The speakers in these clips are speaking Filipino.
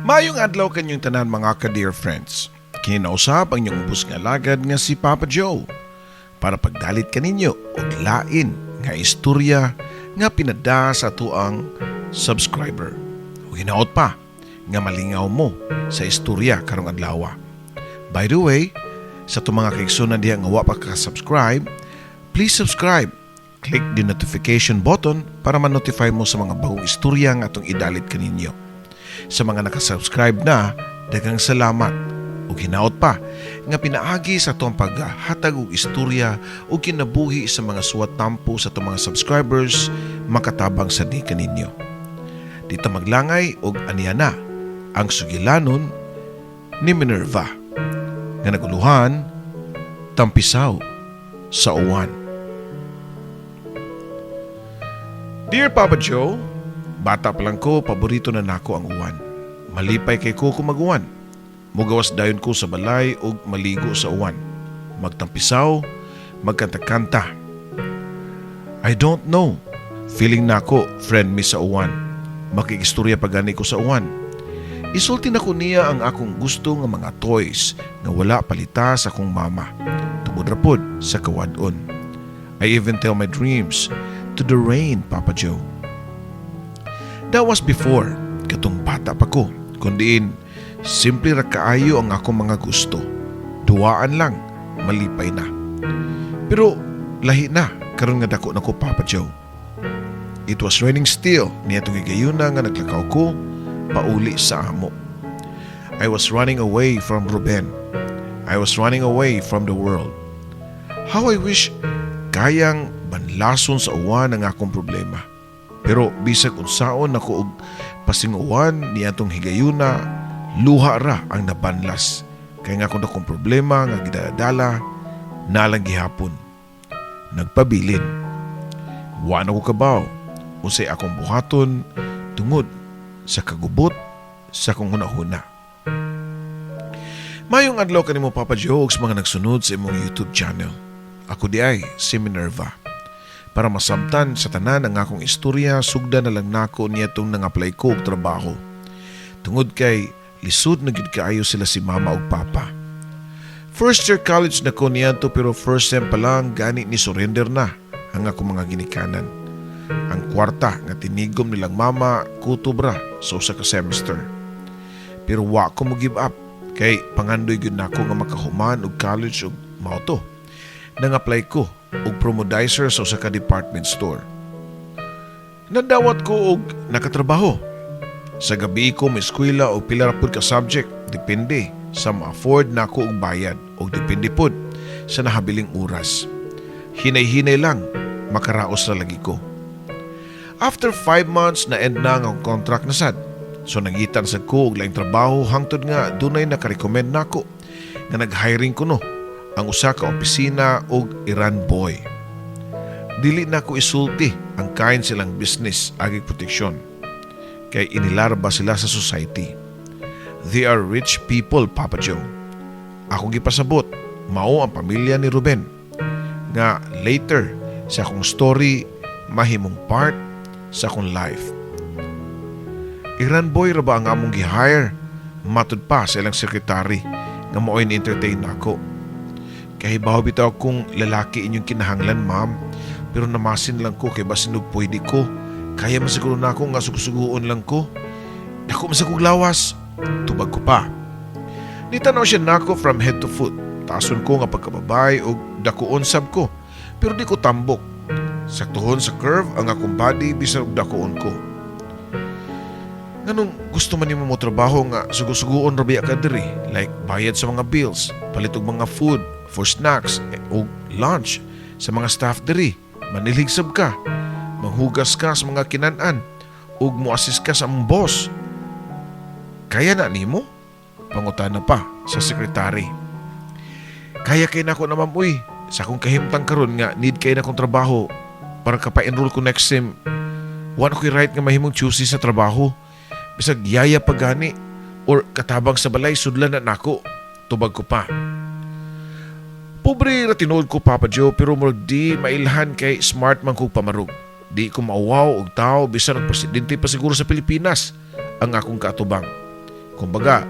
Mayong adlaw kanyang tanan mga ka-dear friends. Kinausap ang inyong ubos nga lagad nga si Papa Joe para pagdalit kaninyo og lain nga istorya nga pinada sa tuang subscriber. O hinaot pa nga malingaw mo sa istorya karong adlaw. By the way, sa itong mga kaigsunan diya nga wa pa ka-subscribe, please subscribe. Click the notification button para ma-notify mo sa mga bagong istorya nga atong idalit kaninyo. Sa mga nakasubscribe na, daghang salamat. Ug hinaot pa nga pinaagi sa itong paghatag og istorya o kinabuhi sa mga suwat tampo sa itong mga subscribers makatabang sa di kaninyo. Dito maglangay og aniya na ang sugilanon ni Minerva nga naguluhan Tampisaw sa uwan. Dear Papa Joe, bata pa lang ko, paborito na nako ang uwan. Malipay kay ko kumaguwan. Mugawas dayon ko sa balay ug maligo sa uwan. Magtampisaw, magkanta-kanta. I don't know. Feeling nako, friend mi sa uwan. Makikistorya pa gani ko sa uwan. Isulti na ko niya ang akong gusto nga mga toys nga wala palita sa akong mama. Tungod rapod sa kawadon. I even tell my dreams to the rain, Papa Joe. That was before, katong bata pa ko, kundiin, simple ra kaayo ang akong mga gusto. Duwaan lang, malipay na. Pero lahi na, karon nga dako na ko, Papa Joe. It was raining still, niya itong igayuna nga naglakaw ko, pauli sa amo. I was running away from Ruben. I was running away from the world. How I wish kayang banlason sa uwan ang akong problema. Pero bisag unsaon ako og pasinguwan ni atong higayuna, luha ra ang nabanlas. Kaya nga kung akong problema nga gidadala, nalang gihapon. Nagpabilin. Wa na ko kabaw. Unsay akong buhaton tungod sa kagubot sa kong hunahuna. Mayong adlaw kanimo Papa Joe ug sa mga nagsunod sa imong YouTube channel. Ako di ay si Minerva. Para masabtan sa tanan ang akong istorya, sugda na lang nako niya itong nang-apply ko og trabaho. Tungod kay lisod na gid kaayo sila si mama ug papa. First year college na ko niya to pero first sem pa lang gani ni surrender na ang akong mga ginikanan. Ang kwarta nga tinigom nilang mama kutubra sa usa ka semester. Pero wa ko mo give up kay pangandoy gyud nako nga makahuman og college ug mao to. Nang-apply ko og promodizer sa usa ka department store. Nadawat ko og nakatrabaho. Sa gabi ko may eskwela o pila ra pud ka subject, depende sa ma-afford nako og bayad o depende pud sa nahabiling oras. Hinay-hinay lang makaraos na lagi ko. After 5 months na end na ang contract na sad. So nangitan sa ko og laing trabaho hangtod nga dunay naka-recommend nako nga nag-hiring ko no ang usa ka opisina og Iran boy. Dili na ko isulti ang kain silang business agig proteksyon. Kay inilarba sila sa society. They are rich people, Papa Joe. Ako gipasabot, mao ang pamilya ni Ruben. Nga later sa akong story mahimong part sa akong life. Iran boy ra ba ang among gi-hire? Matud pa sa ilang sekretary nga mo'y ni-entertain nako. Kahibaw bitaw kung lalaki inyong kinahanglan, ma'am. Pero namasin lang ko kay basinog pwede ko. Kaya masiguro na ako nga sugusuguon lang ko. Dako masagog lawas. Tubag ko pa. Nitanaw siya nako from head to foot. Tason ko nga pagkababay o dakuon sab ko. Pero di ko tambok. Saktuhon sa curve ang akong body bisan og dakuon ko. Nganong gusto man nimo mo trabaho nga sugusuguon ra biya ka diri, like bayad sa mga bills, palit og mga food for snacks o lunch sa mga staff diri, maniligsab ka, manghugas ka sa mga kinan-an ug mo-assist ka sa among boss. Kaya na nimo? Pangutana pa sa sekretary. Kaya kay nako na ma'am uy, sa akong kahimtang karon nga need kay na akong trabaho para kapa-enroll ko next sem. Wa na ko'y right nga mahimong choosy sa trabaho. Bisag yaya pa gani or katabang sa balay sudlan na nako. Tubag ko pa. Pobre ra tinuod ko Papa Joe pero murag di mailhan kay smart man ko pamarog. Di ko mauwaw og tao bisan ang presidente pa siguro sa Pilipinas ang akong kaatubang. Kumbaga,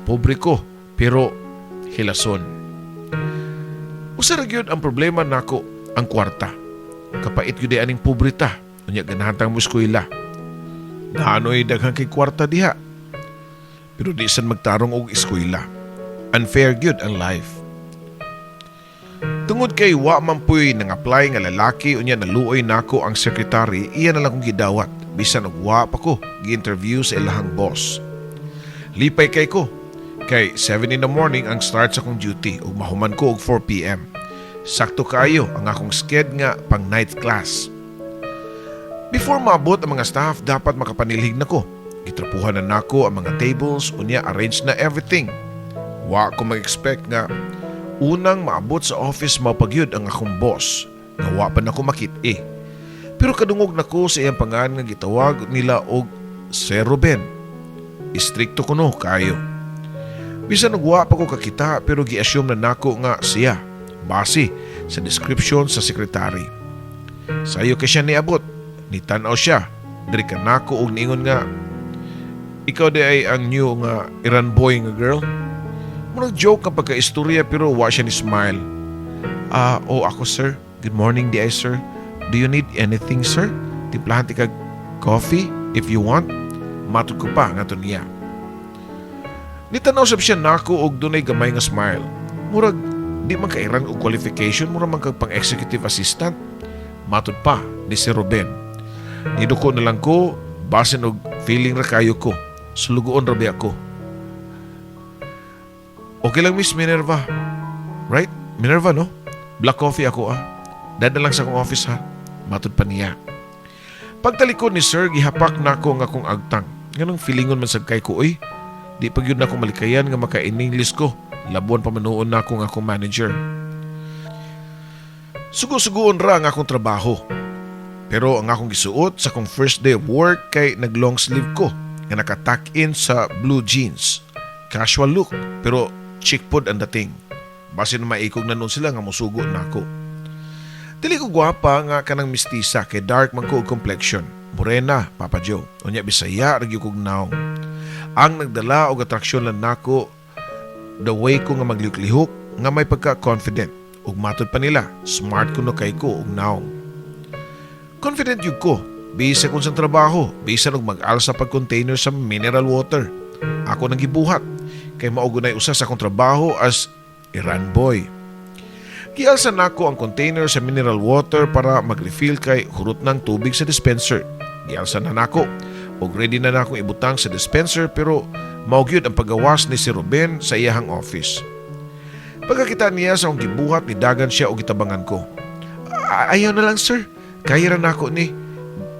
pobre ko pero hilason. Usa ra gyud ang problema nako, ang kwarta. Kapait gyud aning pobreta, unya ganahantang mo eskwela. Naanoy daghang kay kwarta diha. Pero di san magtarong og eskwela. Unfair gyud ang life. Tungod kay wa man puy nang apply nga lalaki unya naluoy nako ang sekretary, iya na lang kong gidawat bisan og wa pa ko gi-interview sa ilahang boss. Lipay kay ko. Kay 7 in the morning ang start sa akong duty ug mahuman ko og 4 PM. Sakto kaayo ang akong sked nga pang night class. Before maabot ang mga staff, dapat makapanilhig na ko. Gitrapuhan na nako ang mga tables, unya arrange na everything. Wa ko mag-expect nga unang maabot sa office mapagyud ang akong boss. Nga wa pa nako makit-e. Pero kadungog nako sa iyang pangalan nga gitawag nila og Sir Ruben. Istrikto kuno kayo. Bisan og wa pa ko kakita pero gi-assume na nako nga siya base sa description sa sekretary. Sayo kay siya niabot, nitanaw siya, diri ka nako og niingon nga, ikaw di ay ang new nga Iran boy nga girl? Murag joke ang pagka-istorya pero wa siya ni smile. Ako sir. Good morning di ay sir. Do you need anything sir? Timplahan ti kag coffee if you want. Matod ko pa nga to niya. Nitanaw sab siya nako og dunay gamay nga smile. Murag di man kairan og qualification, murag man kag pang-executive assistant. Matod pa ni si Ruben. Niduko na lang ko, basin og feeling ra kayo ko. Sulugoon ra biya ko. Okay lang Miss Minerva. Right? Minerva no? Black coffee ako Dada lang sa akong office ha. Matod pa niya. Pagtalikod ni Sir, gihapak na ako nga akong agtang. Ganong feelingon man sagkay ko, di pag yun na akong malikayan nga maka-in English ko. Labuan pa manuon na ako nga akong manager. Sugo-sugoon ra ang akong trabaho. Pero ang akong gisuot sa akong first day of work kay nag-long sleeve ko nga naka-tuck in sa blue jeans. Casual look, pero chic pod ang dating. Base na maikog na nun sila nga musugo na ako. Dili ko gwapa nga kanang mistisa kay dark man ko og complexion. Morena, Papa Joe. Unya Bisaya ra gyud kog naong. Ang nagdala og atraksyon lang nako the way ko nga maglihok nga may pagka-confident. Ug matod pa nila, smart kuno kay ko og naong. Confident yun ko, bisa kung sa trabaho, bisa og mag-alsa pag-container sa mineral water. Ako nang gibuhat, kay maugunay usa sa akong trabaho as Iran boy. Gialsa nako ang container sa mineral water para mag-refill kay hurot ng tubig sa dispenser. Gialsa na nako, og ready na nako ibutang sa dispenser pero maugyod ang paggawas ni si Ruben sa iyahang office. Pagkakita niya sa akong gibuhat, nidagan siya og gitabangan ko. Ayaw na lang sir, kaya ra nako ni.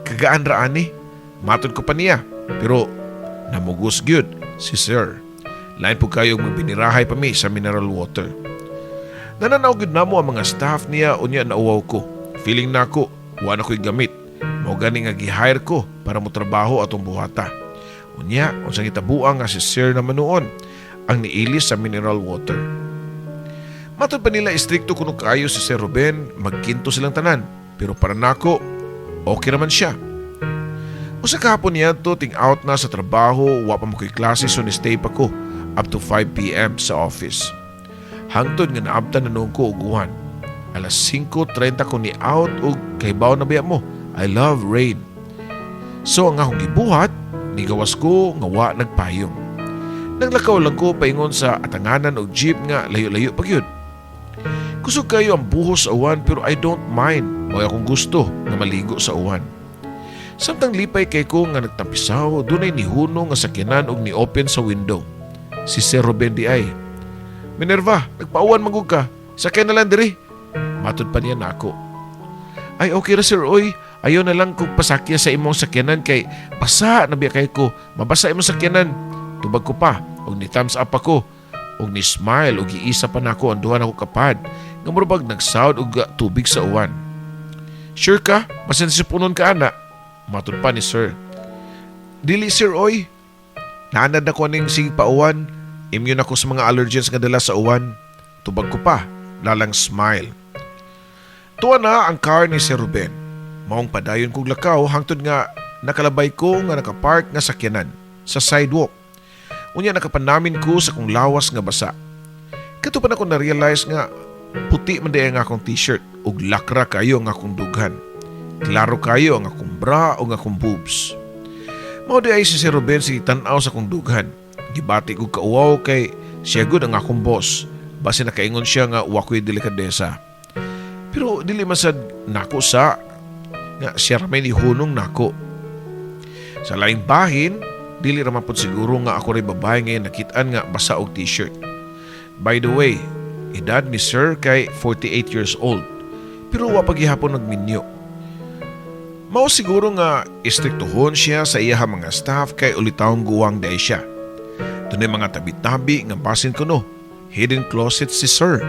Kagaan ra ani. Matod ko pa niya, pero namugos gyud si sir. Lain po kayo magbinirahay pa mi sa mineral water. Nananaw gyud namo ang mga staff niya unya nauwaw ko. Feeling nako, wa na ko'y gamit. Mao gani nga gi-hire ko para mo trabaho atong buhata. Unya, unsang itabuang nga si sir na manuon ang niilis sa mineral water. Matod pa nila istrikto kuno kaayo si Sir Ruben, magkinto silang tanan. Pero para nako, okay naman siya. Usa kahapon niya to ting out na sa trabaho, wa pa mo ko'y klase so ni stay pa ko up to 5 PM sa office. Hangtod nga naabtan na noong ko uguhan. Alas 5:30 ko ni out og kaybaw na biya mo. I love rain. So ang akong gibuhat, nigawas ko nga wa nagpayong. Naglakaw lang ko paingon sa atanganan og jeep nga layo-layo pa gyud. Kusog kayo ang buhos sa uwan pero I don't mind. Mao akong gusto nga maligo sa uwan. Samtang lipay kay ko nga nagtampisaw, dunay nihuno nga sakyanan og ni-open sa window. Si Sir Ruben di ay, Minerva, nagpauwan magug ka. Sakyan na lang diri. Matod pa niya nako. Ay okay ra sir, oy. Ayaw na lang kong pasakya sa imong sakyanan kay basa na biya kay ko. Mabasa imong sakyanan. Tubag ko pa, og ni thumbs up ako. Og ni smile, og giisa pa nako ang duha nako kapad. Nga murabag nagsawd og tubig sa uwan. Sure ka? Basin si punon ka ana. Matod pa ni sir. Dili sir, oy. Naanad ako ning sige pa uwan. Immune ako sa mga allergens nga dala sa uwan. Tubag ko pa, lalang smile. Tuwa na ang car ni Sir Ruben. Maong padayon kong lakaw hangtod nga nakalabay ko nga nakapark nga sakyanan sa sidewalk. Unya nakapanamin ko sa kong lawas nga basa. Kato pa na ko na-realize nga puti man day ang akong t-shirt ug lakra kayo ang akong dughan. Klaro kayo ang akong bra o ang akong boobs. Mao di ay si Sir Ruben si tan-aw sa akong dughan. Gibati ko kauwaw kay siya gud ang akong boss. Base nakaingon siya nga wako'y delikadesa. Pero dili masad nako sa nga siya ramay ni hunong nako. Sa laing bahin, dili raman po siguro nga ako rin babae ngayon nakitaan nga basa og t-shirt. By the way, edad ni Sir kay 48 years old. Pero wa paghihapon nagminyo. Mao siguro nga istriktohon siya sa iya mga staff kay ulitawng guwang day siya. Dunay mga tabi-tabi nga basin ko no. Hidden closet si Sir.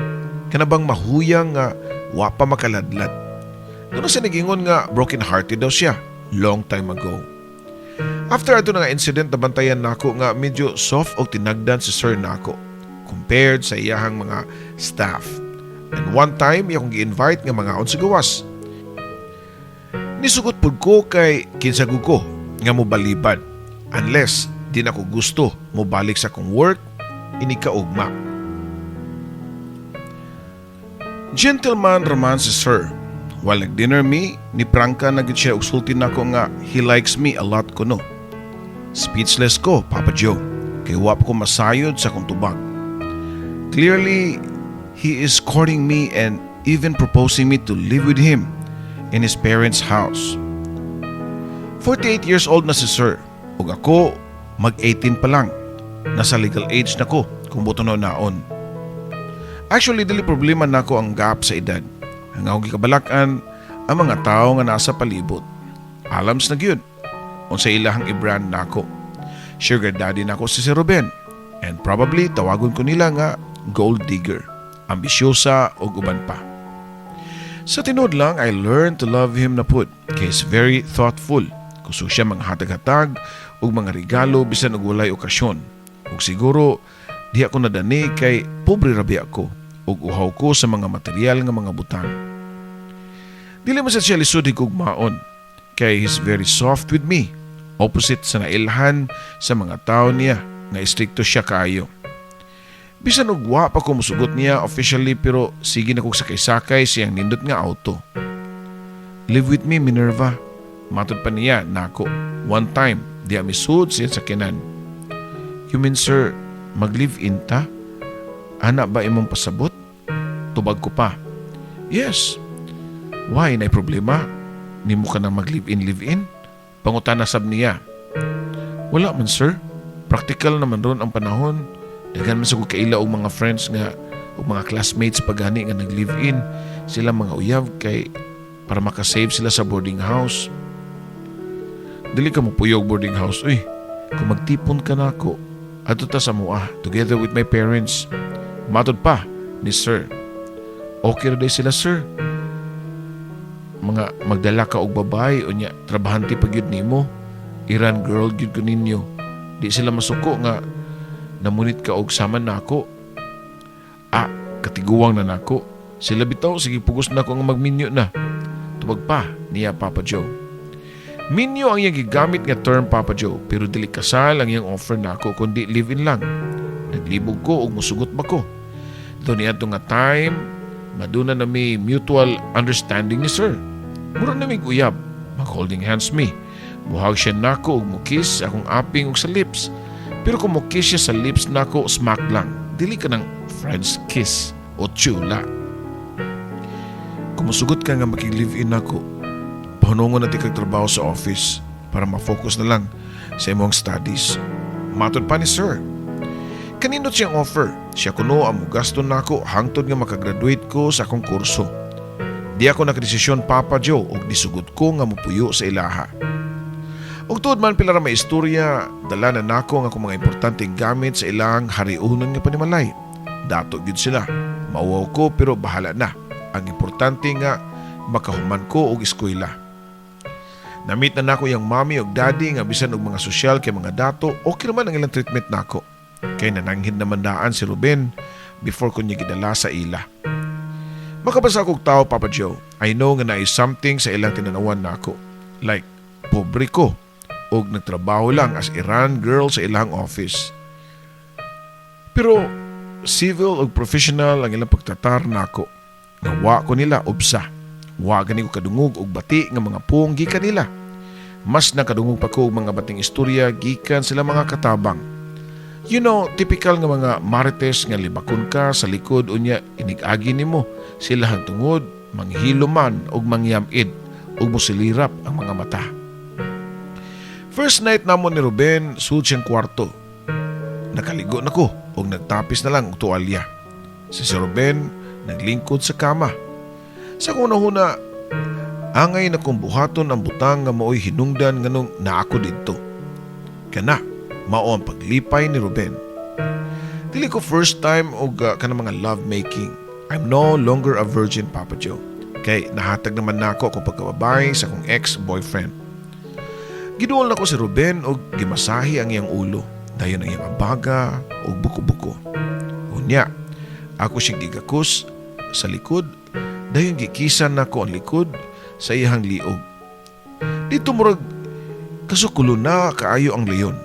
Kanabang mahuyang nga wa pa makaladlad. Doon sa nagingon nga broken hearted daw siya long time ago. After ato nga incident nabantayan nako nga medyo soft o tinagdan si Sir nako compared sa iyahang mga staff. And one time akong gi-invite nga mga on sa gawas. Nisugot pud ko kay kinsagug ko nga mobalibad unless di na ko gusto mobalik sa kong work ini kaugma. Gentleman raman si Sir. While nag-dinner me, ni prangka na gid siya og sulti nako nga he likes me a lot kuno. Speechless ko, Papa Joe, kay wa pa ko masayod sa kong tubag. Clearly, he is courting me and even proposing me to live with him in his parents' house. 48 years old na si Sir, ug ako mag-18 pa lang. Nasa legal age na ko kung buto na naon. Actually, dili problema nako ang gap sa edad. Ang akong gikabalakan ang mga tao nga nasa palibot. Alams na gyud. Unsa ilahang i-brand nako. Sugar daddy nako si Sir Ruben. And probably tawagon ko nila nga gold digger. Ambisyosa o uban pa. Sa tinod lang, I learned to love him na pud. Kay is very thoughtful. Gusto siya mga hatag-hatag o mga regalo bisan og walay okasyon. Ug siguro di ako nadani kay pobre rabi ako. Ug uhaw ko sa mga material nga mga butang. Dili man siya lisod higug maon kay he's very soft with me. Opposite sa nailhan sa mga tao niya nga istrikto siya kaayo. Bisan og wa pa ko musugot niya officially pero sige na kog sakay-sakay siyang nindot nga auto. Live with me, Minerva. Matod pa niya nako. One time, di amisud siya sa kinan. You mean sir, mag-live-in ta? Ana ba imong pasabot? Tubag ko pa. Yes. Why? Na'y problema? Ni mo ka na mag-live-in? Pangutan na sab niya. Wala man sir. Practical naman ron ang panahon. Dagan man sa ko kaila og mga friends nga og mga classmates pagani nga nag-live-in. Sila mga uyab kay para makasave sila sa boarding house. Dili ka mo puyog boarding house. Uy, kung magtipon ka na ako, ato ta sa mua together with my parents. Matod pa ni sir. Okay na day sila sir. Mga magdala ka og babae o niya trabahante pag yun nimo. Iran girl yun ko ninyo. Di sila masuko nga namunit ka og sama na ako. Katiguwang na nako. Sila bitaw sige pugos na ako nga magminyo na. Tubag pa niya Papa Joe. Minyo ang iyang gigamit nga term Papa Joe pero dili kasal ang iyang offer nako kundi live-in lang. Naglibog ko og musugot ba ko. Doon niya nga time maduna na may mutual understanding ni sir. Mura na may uyab. Mag-holding hands me. Muhag siya nako og mukis akong aping og sa lips. Pero kung mukis siya sa lips nako, smack lang. Dili ka ng French kiss o chula. Kung musugot ka nga makig-live-in nako, pahunungon na ti kag trabaho sa office para ma-focus na lang sa imong studies. Matod pa ni sir. Kanindot siyang offer. Siya kuno ang mugasto nako hangtod nga makagraduate ko sa akong kurso. Di ako nakadesisyon Papa Joe og disugod ko nga mupuyo sa ilaha. Og tuod man pila ra may istorya, dala na nako nga akong mga importanteng gamit sa ilang hariunon nga panimalay. Dato gyud sila. Mauwaw ko pero bahala na. Ang importante nga makahuman ko og eskwela. Namit na nako yang mommy og daddy nga bisan og mga sosyal kay mga dato, okay naman ang ilang treatment nako. Kay nananghid naman daan si Ruben before ko niya gidala sa ila. Makabasa kong tao, Papa Joe. I know nga na is something sa ilang tinanawan nako. Like, pobre ko og nagtrabaho lang as Iran girl sa ilang office. Pero civil o professional ang ilang pagtatar nako. Nga wa ko nila ubsa. Wa gani ko kadungog og bati nga mga puong gikan nila. Mas nakadungog pa ko og mga bating istorya gikan sila mga katabang. You know, typical nga mga marites nga libakon ka sa likod unya inig-agi nimo sila hangtungod manghilo man og mangyamid ug mosilirap ang mga mata. First night namon ni Ruben sud siyang kwarto. Nakaligo na ko ug nagtapis na lang og tuwalya. Si Ruben naglingkod sa kama. Sa kunahuna, angay na kong buhaton ang butang nga mao'y hinungdan nganong naako didto. Kana, mao ang paglipay ni Ruben. Dili ko first time og kanang mga love-making. I'm no longer a virgin, Papa Joe. Kay nahatag naman nako ako pagkababay sa akong ex-boyfriend. Giduol na ko si Ruben og gimasahi ang iyang ulo. Dayon ang iyang abaga og buko-buko. Unya, ako siyang gigakus sa likod. Dayon gikisan nako ang likod sa iyang liog. Dito murag kasukulo na kaayo ang leyon.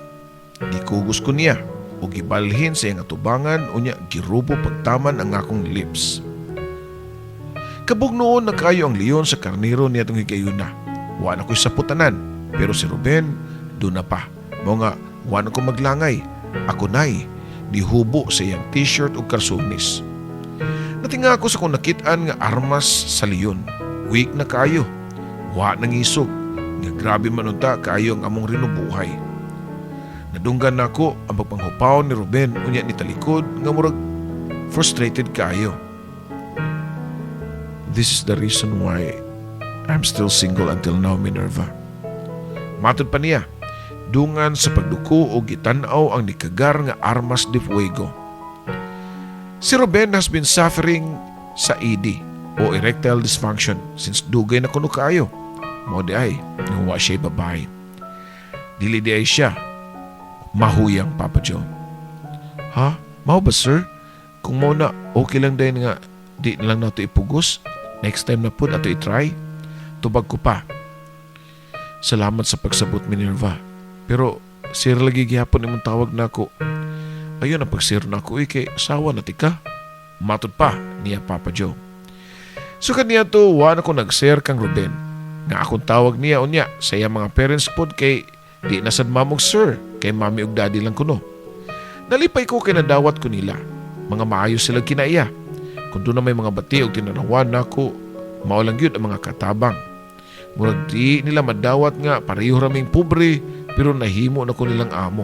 Gikugos ko niya o gibalhin sa iyang atubangan unya girubo pagtaman ang akong lips. Kabog noon na kaayo ang leyon sa karnero niya itong higayuna. Wala ko'y saputanan pero si Ruben doon na pa. Mga wala ko maglangay. Ako na'y nihubo sa iyang t-shirt o karsunis. Natinga ako sa kung nakitaan nga armas sa leyon. Weak na kayo. Wa nang isog. Nga grabe manunta kayo ang among rinubuhay. Nadunggan na ako ang pagpanghupaw ni Ruben unya ni talikod nga murag frustrated kayo. This is the reason why I'm still single until now, Minerva. Matod pa niya, dungan sa pagduko o gitanaw ang nikagar nga armas de fuego. Si Ruben has been suffering sa ED o erectile dysfunction since dugay na kuno kaayo. Mo di ay, nga siya babae. Dili di ay siya mahuyang, Papa Joe. Ha? Mao ba, sir? Kung mo na, okay lang dahil nga di na lang nato ipugos. Next time na po nato itry. Tubag ko pa. Salamat sa pagsabot, Minerva. Pero sir lagi gihapon imong tawag na ako. Ayun ang pagsir na ako kay asawa na tika. Matod pa niya Papa Joe. So kaniya to wala ko nag-share kang Ruben. Nga akong tawag niya unya sa iya mga parents pod kay di nasad mamog sir kay mami ug daddy lang kuno. Nalipay ko kay nadawat ko nila. Mga maayos sila kinaiya. Kung doon na may mga bati o tinanawan na ako, maulang yun ang mga katabang. Murag di nila madawat nga pareho raming pobre pero nahimo na ko nilang amo.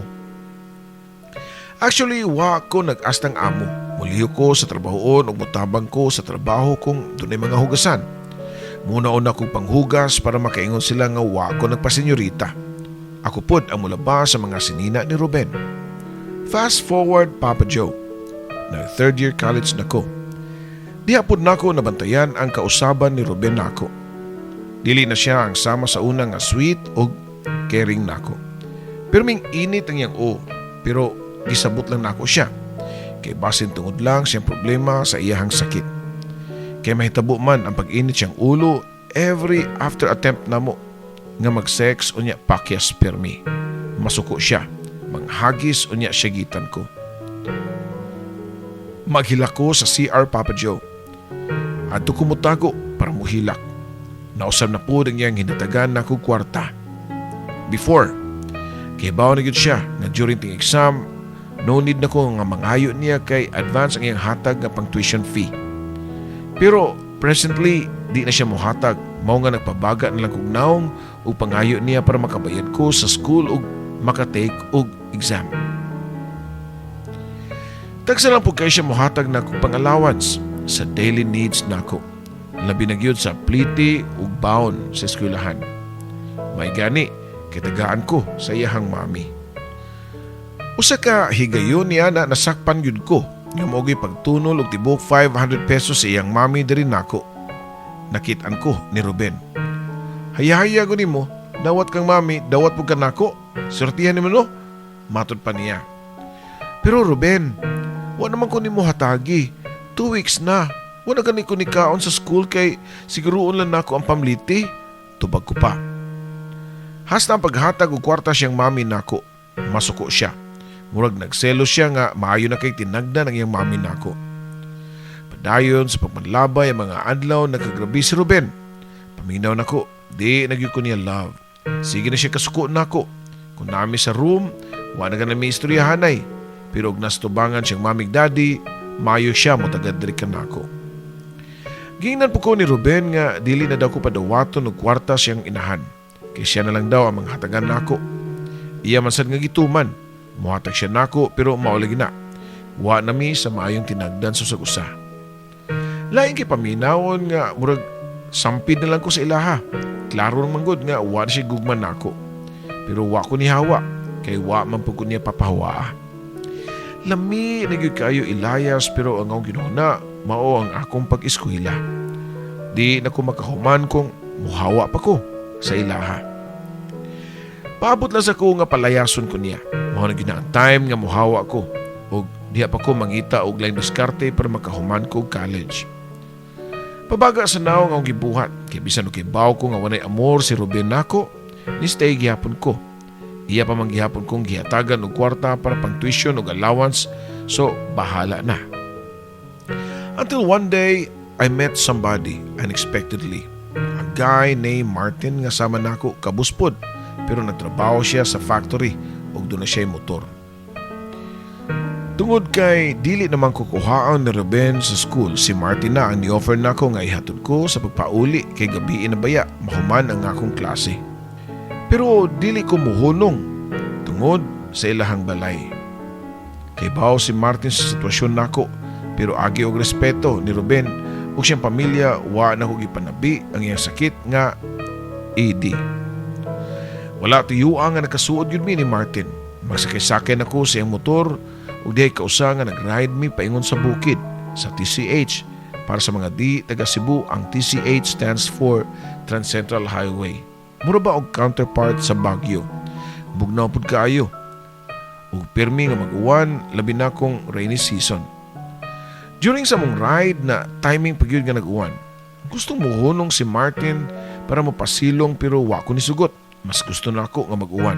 Actually, wa ko nag-astang amo. Muliho ko sa trabahoon o mutabang ko sa trabaho kung doon ay mga hugasan. Muna-una kong panghugas para makaingon sila nga wa ko nagpasenyorita. Ako pod ang mulaba sa mga sinina ni Ruben. Fast forward, Papa Joe. Nag third year college na ko. Diha pod nako nabantayan ang kausaban ni Ruben nako. Dili na siya ang sama sa unang nga sweet o caring nako. Pero ming init ang iyang pero gisabot lang nako siya. Kay basin tungod lang siyang problema sa iyahang sakit. Kay mahitabo man ang pag-init siyang ulo every after attempt namo nga mag-sex unya pakyas permi. Masuko siya. Manghagis unya siya gitan ko. Maghilak ko sa CR, Papa Joe. Adto ko mutago para muhilak. Nausap na po ang iyang hinatagan na kong kwarta. Before, kay bawa na yun siya na during ting exam, no need na ko nga mangayo niya kay advance ang iyang hatag nga pang tuition fee. Pero presently, di na siya muhatag. Mao nga nagpabaga na lang kong naong o pangayo niya para makabayad ko sa school o makatake og exam. Tagsa lang po kayo siya muhatag na kong pang-allowance sa daily needs na ako. Labi na gyud sa pliti ug baon sa eskwelahan. May gani, kitagaan ko sa iyahang mami. Usa ka higayon niya na nasakpan gyud ko nga mo'y pagtunol og tibok 500 pesos sa iyang mami diri nako. Nakitaan ko ni Ruben. Hayahaya ko nimo, dawat kang mami, dawat pug kanako. Sortihan nimo no? Matod pa niya. Pero Ruben, wa naman ko nimo hatagi. 2 weeks na. Wala gani ko ni kaon sa school kay siguroon lang nako ang pamliti. Tubag ko pa. Hasta ang paghatag og kwarta siyang mami nako. Masuko siya. Murag nagselo siya nga maayo na kay tinagdan ang iyang mami nako. Padayon sa pagmanlabay ang mga adlaw nagkagrabi si Ruben. Paminaw nako, di nagyud ko niya love. Sige na siya kasuko nako. Kung nami sa room, wa na ganang may istoryahanay. Pero og nastubangan siyang mamig daddy, maayo siya mo tagadrikan nako. Gingnan po ko ni Ruben nga dili na daw ko padawaton og kwarta siyang inahan. Kay siya na lang daw ang manghatagan nako. Iya man sad nga gituman. Muhatag siya nako pero maulig na. Wa nami sa maayong tinagdan susag-usa. Lain kay paminawon nga murag sampid na lang ko sa ilaha. Klaro naman gud nga wa na siya gugman nako. Pero wa ko ni hawa kay wa man pud ko niya papahawa. Lami nagyud kayo ilayas pero ang akong ginuna mao ang akong pag-eskwela. Di na ko makahuman kung muhawa pa ko sa ilaha. Paabot lang sa ko nga palayason ko niya. Mao na gyud ang time nga muhawa ko ug diha pa ko mangita og lain diskarte para makahuman ko og college. Pabaga sa naong akong gibuhat kay bisan og kibaw ko nga walay amor si Ruben nako, ni stay gihapon ko. Iya pa man gihapon kong gihatagan og kwarta para pang tuition og allowance, so bahala na. Until one day, I met somebody unexpectedly. A guy named Martin nga sama nako kabuspod, pero nagtrabaho siya sa factory ug doon na siya motor. Tungod kay dili naman kukuhaan ni Ruben sa school, si Martin na ang ni-offer nako nga ihatod ko sa pagpauli kay gabi na baya mahuman ang akong klase. Pero dili ko muhunong tungod sa ilahang balay. Kay bawo si Martin sa sitwasyon nako, pero agi og respeto ni Ruben ug siyang pamilya wa na ko gipanabi ang iyang sakit nga AD. Wala tuyuan nga nakasuod yun mi ni Martin. Magsakay-sakay ako sa iyang motor ug dihay kausa nga nag-ride mi paingon sa bukid sa TCH. Para sa mga di taga Cebu, ang TCH stands for Trans Central Highway. Mura ba og counterpart sa Baguio? Bugnaw pud kaayo. Ug pirmi nga mag-uwan labi na kong rainy season. During sa mong ride na timing pagyud nga nag-uwan, gustong muhunong si Martin para mapasilong pero wa ko ni sugot. Mas gusto na ako nga mag-uwan.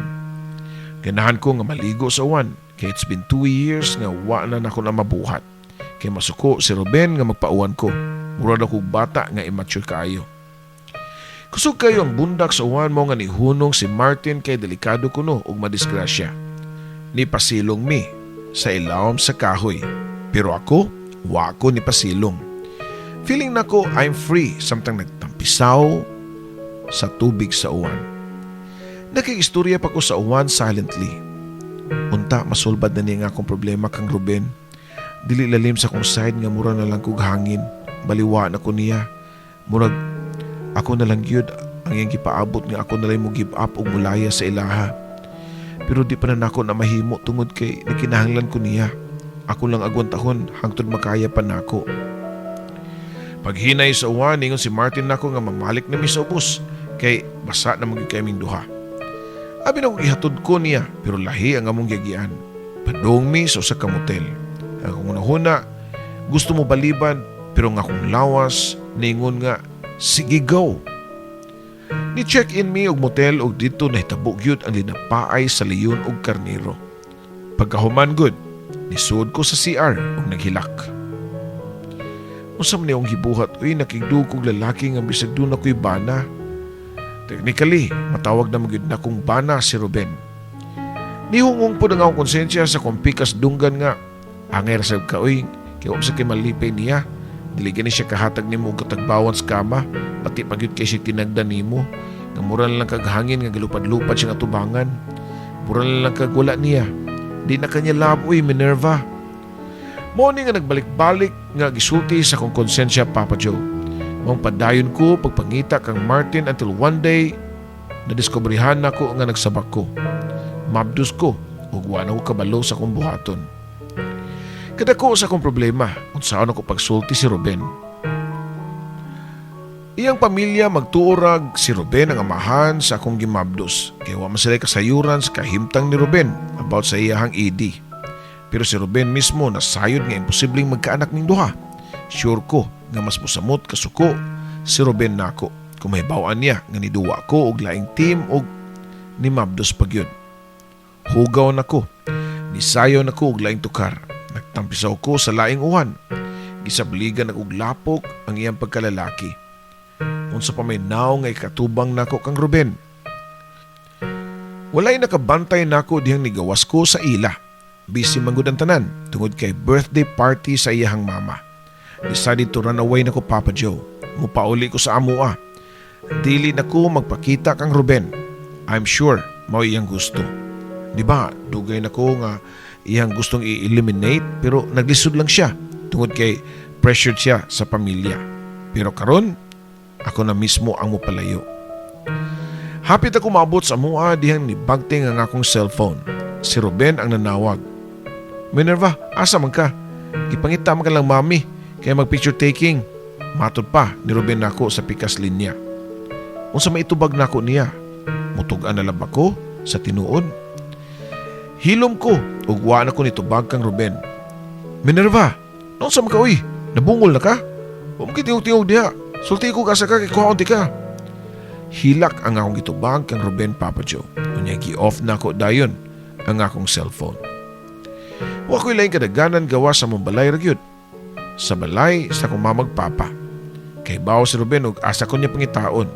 Ganahan ko nga maligo sa uwan kay it's been 2 years nga wa na nako na mabuhat. Kay masuko si Ruben nga magpauwan ko. Mura na kong bata nga immature kaayo. Kusog kayo ang bundak sa uwan mo nga nihunong si Martin kay delikado kuno ug madisgrasya. Ni pasilong mi sa ilawom sa kahoy. Pero ako, wa ko ni pasilong. Feeling nako I'm free samtang nagtampisaw sa tubig sa uwan. Nakiistorya pa ko sa uwan silently. Unta masulbad na niya nga akong problema kang Ruben. Dili lalim sa kong side nga mura na lang kog hangin. Baliwa na ko niya. Murag ako na lang yun ang iyang gipaabot nga ako na lang mo give up o mulaya sa ilaha. Pero di pa na nako na mahimo tungod kay nakinahanglan ko niya. Ako lang agwantahon hangtod makaya pa nako. Paghinay sa uwan, ningon si Martin nako nga mamalik na mi sa ubos kay basa na magiging kaming duha. Abi na kong ihatod ko niya pero lahi ang among giagian. Padong mi sa usa ka motel. Ang una-huna, gusto mo baliban pero nga kung lawas, ningon nga sige go. Ni check-in mi og motel og dito nahitabo gyud ang linapaay sa leyon og karnero. Pagkahuman gud, nisuod ko sa CR og naghilak. Unsa man niyong gibuhat, uy nakigdug kog lalaki nga bisag doon ako'y bana. Technically, matawag na magyud na kong bana si Ruben. Nihungong po na nga akong konsensya sa kumpikas dunggan nga. Angay rasab ka, uy, kaya sa kay malipay niya. Diligan ni siya kahatag ni mo katagbawan sa kama, pati pagyud kay siya tinagdan ni mo. Nga mura lang kaghangin nga galupad-lupad siya nga tubangan. Mura lang kagwala niya. Di na kanya love, uy, Minerva. Mao ni nga nagbalik-balik nga gisulti sa kong konsensya, Papa Joe. Mong padayon ko pagpangita kang Martin until one day nadiskubrihan ako nga nagsabak ko. Mabdus ko ug wala ko kabalo sa kong buhaton. Kadako sa akong problema kung saan ako pagsulti si Ruben. Iyang pamilya magtuorag si Ruben ang amahan sa akong gimabdos. Kaya wa man sila kasayuran sa kahimtang ni Ruben about sa iyahang ED. Pero si Ruben mismo nasayod nga imposibleng magkaanak ning duha. Sure ko nga mas musamot kasuko si Ruben nako kung mahibawaan niya nga niduwa ko og laing team og ni mabdos pagyud. Hugaw nako. Nisayo na ko og laing tukar. Nagtampisaw ko sa laing uwan. Gisabligan ako og lapok ang iyang pagkalalaki. Unsa pa may naw nga ikatubang nako kang Ruben. Walay nakabantay nako dihang nigawas ko sa ila. Busy manggod ang tanan tungod kay birthday party sa iyahang mama. Decided to run away nako Papa Joe. Mupauli ko sa amua. Dili na ko magpakita kang Ruben. I'm sure mao iyang gusto. Diba, dugay na ko nga iyang gustong i-eliminate pero naglisod lang siya tungod kay pressured siya sa pamilya. Pero karon, ako na mismo ang mupalayo. Hapit ako maabot sa mua dihang nibagting ang akong cellphone. Si Ruben ang nanawag. Minerva, asa man ka? Ipangita man ka lang mami kaya mag-picture taking. Matod pa ni Ruben nako sa pikas linya. Unsa maitubag nako niya? Mutugan na lang ako sa tinuod. Hilom ko ug wa na ko nitubag kang Ruben. Minerva, noon sa maka uy? Nabungol na ka? Huwag tingog-tingog diha. Sulti ko kasa ka kay kuhaon ti ka. Hilak ang akong gitubag kang Ruben Papa Joe. Unya gi-off na ko dayon ang akong cellphone. Wa ko'y laing kadaganan gawa sa mong balay ragyod. Sa balay sa akong mamagpapa. Kay bawo si Ruben ug asa ko niya pangitaon.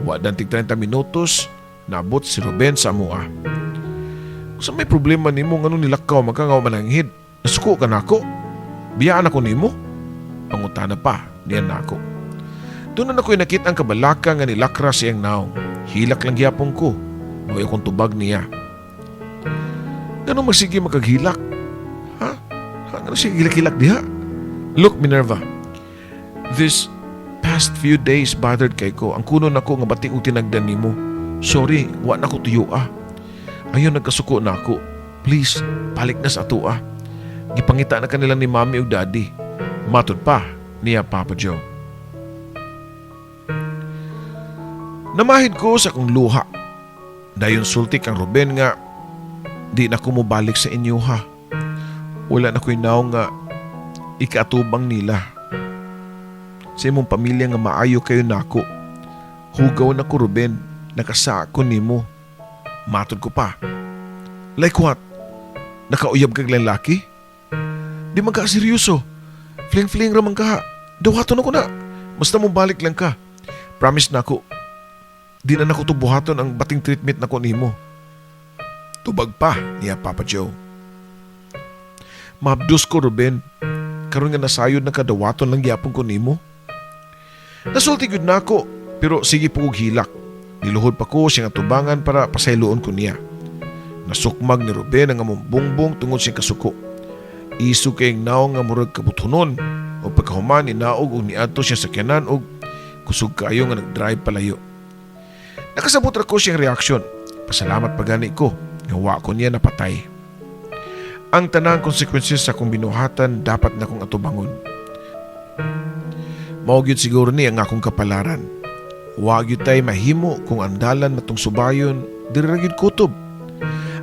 Wa dan tig 30 minutos naabot si Ruben sa amua. Sa may problema nimo ngano nilakaw magkangaw mananghid. Nasuko ka nako. Biyaan ako nimo. Pangutana pa niya nako. Doon na ako'y nakita ang kabalaka nga nilakra siyang naong. Hilak lang gyapon ko. Maway akong tubag niya. Ganun magsige makaghilak? Ha? Ganun siya hilak-hilak diha? Look, Minerva. This past few days bothered kay ko. Ang kuno na ko nga batik og tinagdan nimo. Sorry, wa na ko tuyo Ayun nagkasuko na ako. Please, balik na sa ato Gipangita na kanila ni mami ug daddy. Matod pa niya Papa Joe. Namahid ko sa akong luha. Dayon sulti kang Ruben nga di na ko mobalik sa inyo ha. Wala na ko'y naw nga ikaatubang nila. Sa imong pamilya nga maayo kayo nako. Hugaw na ko Ruben, nakasako nimo. Matod ko pa. Like what? Nakauyab kag lalaki? Di man ka seryoso. Fling-fling ramang ka. Dawaton ako na. Basta mo balik lang ka. Promise na ako. Di na nako tubuhaton ang bating treatment nako nimo. Tubag pa niya Papa Joe. Mabdus ko Ruben. Karon nga nasayod na kadawaton lang gyapon ko nimo. Nasulti gyud nako pero sige po og hilak. Niluhod pa ko siyang atubangan para pasayloon ko niya. Nasukmag ni Ruben ang among bungbong tungod siyang kasuko. Isu kayong naong nga murag kabuthunon o pagkahuman ni naog o niadto siya sa kyanan o kusog kayo nga nag-drive palayo. Nakasabot ra ko siyang reaksyon. Pasalamat pagani ko nga wa ko niya napatay. Ang tanang consequences sa akong binuhatan dapat na kong atubangon. Mao gyud siguro ni ang akong kapalaran. Wa gyud tay mahimo kung andalan matong subayon diri ra gyud kutob.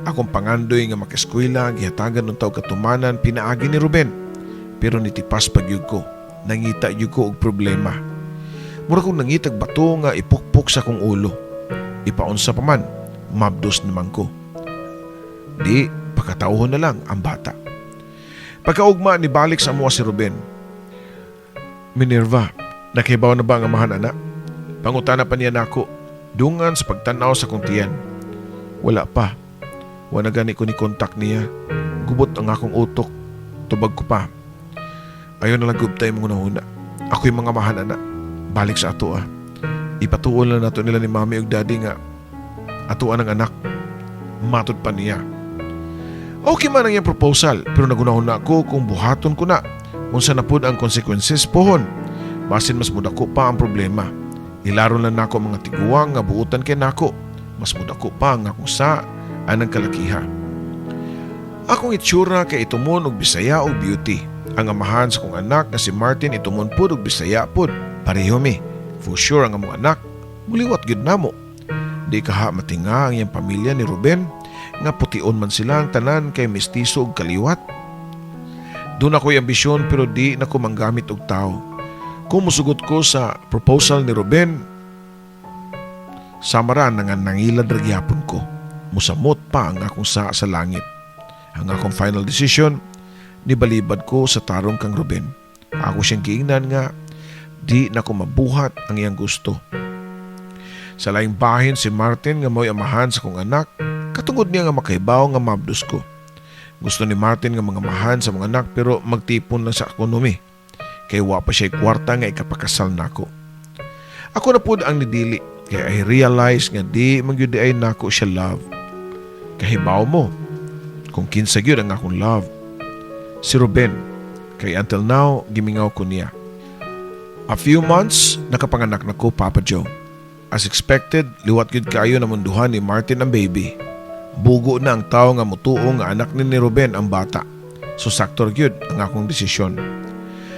Akong pangandoy nga makeskwela gihatagan ng taog katumanan pinaagi ni Ruben. Pero nitipas pagyud ko. Nangita gyud ko og problema. Mura kong nangitag bato nga ipukpok sa kong ulo. Ipaunsa pa man, mabdos naman ko. Di, pakatauhon na lang ang bata. Pagkaugma ni balik sa amuha si Ruben. Minerva, nakibaw na ba ang amahan anak? Pangutana pa niya nako, dungan sa pagtanaw sa kong tiyan. Wala pa. Wala gani ko ni kontak niya. Gubot ang akong utok. Tubag ko pa. Ayaw na lang gubtay mong unahuna. Ako'y mga amahan anak. Balik sa ato Ipatuon lang nato nila ni mami ug daddy nga atuan ang anak. Matod pa niya. Okay man ang iyang proposal pero nagunahon na ako kung buhaton ko na unsa na pud ang consequences pohon. Basin mas mudako pa ang problema. Ilaro lang nako mga tiguang nga buutan kay nako. Mas mudako pa ang akong sa anang kalakiha. Akong itsura kay itumon og Bisaya og beauty. Ang amahan sa kong anak na si Martin itumon pud og Bisaya pud. Pareho mi. For sure ang among anak, muliwat gyud namo. Di kaha matinga ang iyang pamilya ni Ruben nga putiun man sila ang tanan kay mestizo ug kaliwat. Doon ako'y ambisyon pero di na ko manggamit og tao. Kung musugot ko sa proposal ni Ruben, samaran nga nangilad ra gyapon ko. Musamot pa ang akong sa langit. Ang akong final decision, nibalibad ko sa tarong kang Ruben. Ako siyang giingnan nga, di na ko mabuhat ang iyang gusto. Sa laing bahin si Martin nga mo'y amahan sa kong anak, katungod niya nga makahibaw nga mabdos ko. Gusto ni Martin nga mga amahan sa mga anak pero magtipon lang sa ekonomi. Kaya wa pa siya kwarta nga ikapakasal nako. Ako na pud ang nidili, kaya I realize nga di magyudi ay nako siya love. Kahibaw mo, kung kinsa gyud ang akong love. Si Ruben, kay until now, gimingaw ko niya. A few months, nakapanganak na ko, Papa Joe. As expected, liwat gyud kaayo na munduhan ni Martin ang baby. Bugo na ang tao nga mutuo nga anak ni Ruben ang bata. So saktor gyud ang akong desisyon.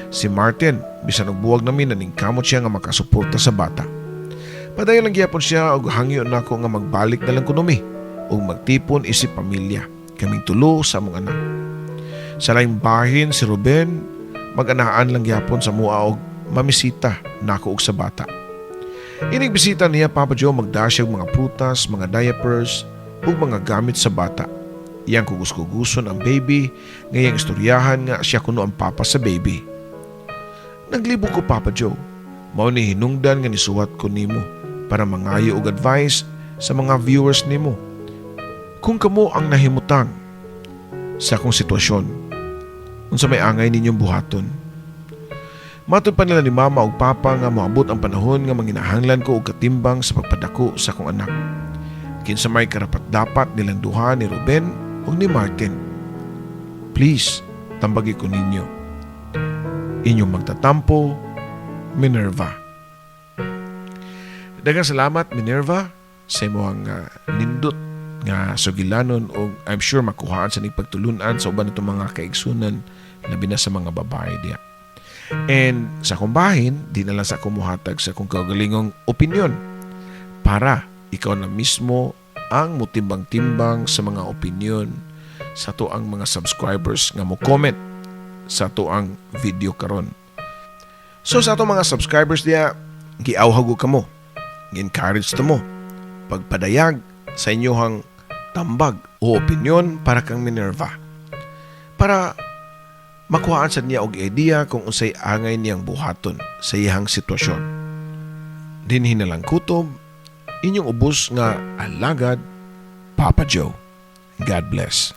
Si Martin, bisan og buwag namin naningkamot siya nga makasuporta sa bata. Padayon lang gyapon siya og hangyo nako nga magbalik na lang kunomi ug magtipon isip pamilya. Kaming tulo sa among anak. Sa laing bahin si Ruben, mag-anahaan lang gyapon sa mua og mamisita nako og sa bata. Inig bisita niya Papa Joe magdasyag mga prutas, mga diapers ug mga gamit sa bata. Iyang kugus-kuguson ang baby, ngayang istoryahan nga siya kuno ang papa sa baby. Naglibo ko Papa Joe, mao ni hinungdan nga nisuwat ko nimo para mangayo og advice sa mga viewers nimo. Kung kamo ang nahimutang sa akong sitwasyon, unsa may angay ninyong buhaton. Matod pa nila ni Mama ug Papa nga moabot ang panahon nga manginahanglan ko og katimbang sa pagpadako sa akong anak. Kinsa may karapat-dapat nilang duha ni Ruben ug ni Martin. Please, tambagi ko ninyo. Inyong magtatampo, Minerva. Daghang salamat Minerva sa imong nindot nga sugilanon o I'm sure makuhaan sa pagtulunan sa uban itong mga kaigsunan labi na sa mga babae diya. And sa akong bahin, di na lang sa akong muhatag sa akong kaugalingong opinyon para ikaw na mismo ang mutimbang-timbang sa mga opinyon sa tuang mga subscribers nga mo comment sa tuang video karon. So sa atong mga subscribers diya, giawhag ka mo, gi-encourage ta mo pagpadayag sa inyohang tambag o opinyon para kang Minerva. Para makuhaan sa niya og idea kung unsay angay niyang buhaton sa iyang sitwasyon. Dinhi na lang kutob, inyong ubos nga alagad, Papa Joe. God bless.